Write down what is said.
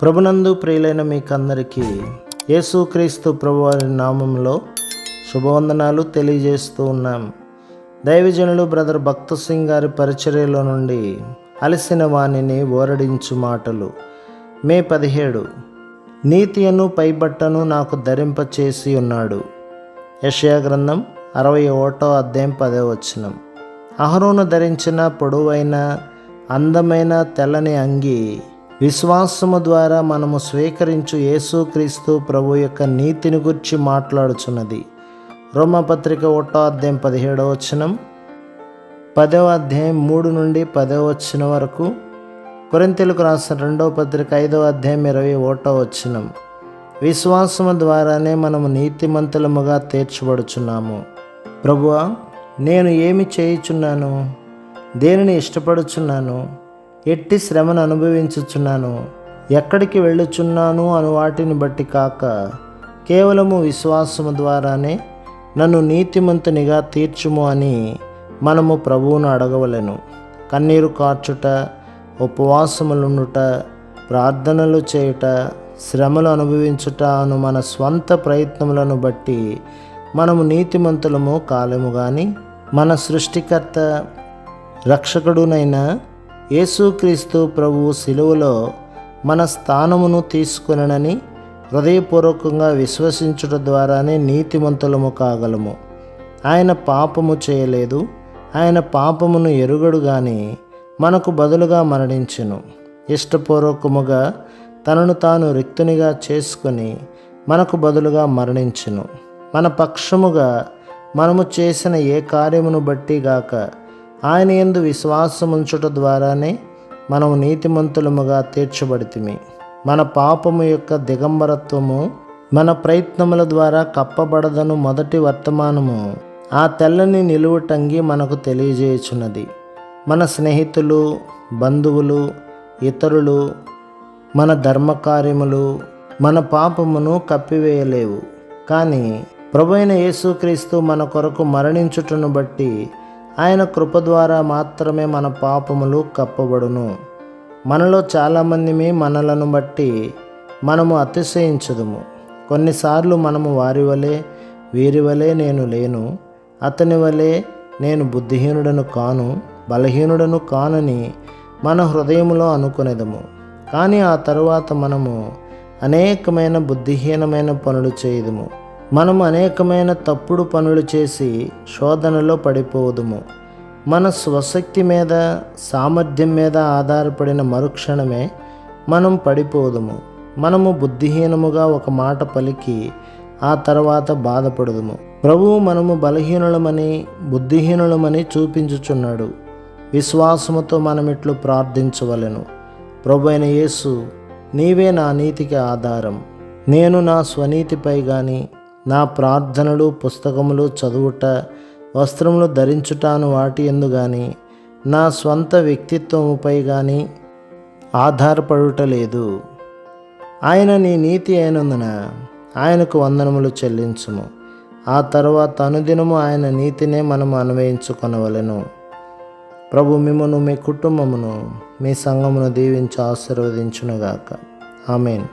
ప్రభునందు ప్రియులైన మీకందరికీ యేసుక్రీస్తు ప్రభువారి నామంలో శుభవందనాలు తెలియజేస్తూ ఉన్నాం. దైవజనులు బ్రదర్ భక్త సింగ్ గారి పరిచర్యలో నుండి అలసిన వాణిని ఓరడించు మాటలు. మే 17. నీతియను పైబట్టను నాకు ధరింపచేసి ఉన్నాడు. యెషయా గ్రంథం 61వ అధ్యాయం 10వ వచనం. అహరోను ధరించిన పొడవైన అందమైన తెల్లని అంగి విశ్వాసము ద్వారా మనము స్వీకరించు యేసుక్రీస్తు ప్రభు యొక్క నీతిని గురించి మాట్లాడుచున్నది. రోమపత్రిక 1వ అధ్యాయం 17వ వచనం, 10వ అధ్యాయం 3 నుండి 10వ వచనం వరకు, కొరింథీయులకు రాసిన 2వ పత్రిక 5వ అధ్యాయం 21వ వచనం. విశ్వాసము ద్వారానే మనము నీతిమంతులముగా తీర్చబడుచున్నాము. ప్రభువా, నేను ఏమి చేయుచున్నాను? దేనిని ఇష్టపడుచున్నాను? ఎట్టి శ్రమను అనుభవించుచున్నాను? ఎక్కడికి వెళ్ళుచున్నాను అను వాటిని బట్టి కాక కేవలము విశ్వాసము ద్వారానే నన్ను నీతిమంతునిగా తీర్చుము అని మనము ప్రభువును అడగవలెను. కన్నీరు కార్చుట, ఉపవాసములుండుట, ప్రార్థనలు చేయుట, శ్రమలు అనుభవించుట అను మన స్వంత ప్రయత్నములను బట్టి మనము నీతిమంతులము కాలేము. కానీ మన సృష్టికర్త రక్షకుడునైన యేసుక్రీస్తు ప్రభువు శిలువలో మన స్థానమును తీసుకొనని హృదయపూర్వకంగా విశ్వసించుట ద్వారానే నీతిమంతులము కాగలము. ఆయన పాపము చేయలేదు, ఆయన పాపమును ఎరుగడు గాని మనకు బదులుగా మరణించెను. ఇష్టపూర్వకముగా తనను తాను రిక్తునిగా చేసుకొని మనకు బదులుగా మరణించెను. మన పక్షముగా మనము చేసిన ఏ కార్యమును బట్టి గాక ఆయన యందు విశ్వాసముంచుట ద్వారానే మనము నీతిమంతులముగా తీర్చబడితిమి. మన పాపము యొక్క దిగంబరత్వము మన ప్రయత్నముల ద్వారా కప్పబడదను మొదటి వర్తమానము ఆ తెల్లని నిలువుటంగి మనకు తెలియజేయుచున్నది. మన స్నేహితులు, బంధువులు, ఇతరులు మన ధర్మకార్యములు మన పాపమును కప్పివేయలేవు. కానీ ప్రభువైన యేసుక్రీస్తు మన కొరకు మరణించుటను బట్టి ఆయన కృప ద్వారా మాత్రమే మన పాపములు కప్పబడును. మనలో చాలామంది మనలను బట్టి మనము అతిశయించదుము. కొన్నిసార్లు మనము వారి వలె, వీరి వలె నేను లేను, అతని వలె నేను బుద్ధిహీనుడను కాను, బలహీనుడను కానని మన హృదయములో అనుకునేదము. కానీ ఆ తరువాత మనము అనేకమైన బుద్ధిహీనమైన పనులు చేయదుము. మనము అనేకమైన తప్పుడు పనులు చేసి శోధనలో పడిపోదుము. మన స్వశక్తి మీద, సామర్థ్యం మీద ఆధారపడిన మరుక్షణమే మనం పడిపోదుము. మనము బుద్ధిహీనముగా ఒక మాట పలికి ఆ తర్వాత బాధపడదుము. ప్రభువు మనము బలహీనులమని, బుద్ధిహీనులమని చూపించుచున్నాడు. విశ్వాసముతో మనమిట్లు ప్రార్థించవలెను. ప్రభువైన యేసు, నీవే నా నీతికి ఆధారం. నేను నా స్వనీతిపై కానీ, నా ప్రార్థనలు, పుస్తకములు చదువుట, వస్త్రములు ధరించుటాను వాటి యందు కానీ, నా స్వంత వ్యక్తిత్వముపై కానీ ఆధారపడుట లేదు. ఆయన నీ నీతి అయినందున ఆయనకు వందనములు చెల్లించుము. ఆ తర్వాత అనుదినము ఆయన నీతినే మనము అన్వయించుకొనవలెను. ప్రభు మిమ్మును, మీ కుటుంబమును, మీ సంఘమును దీవించి ఆశీర్వదించునుగాక. ఆమేన్.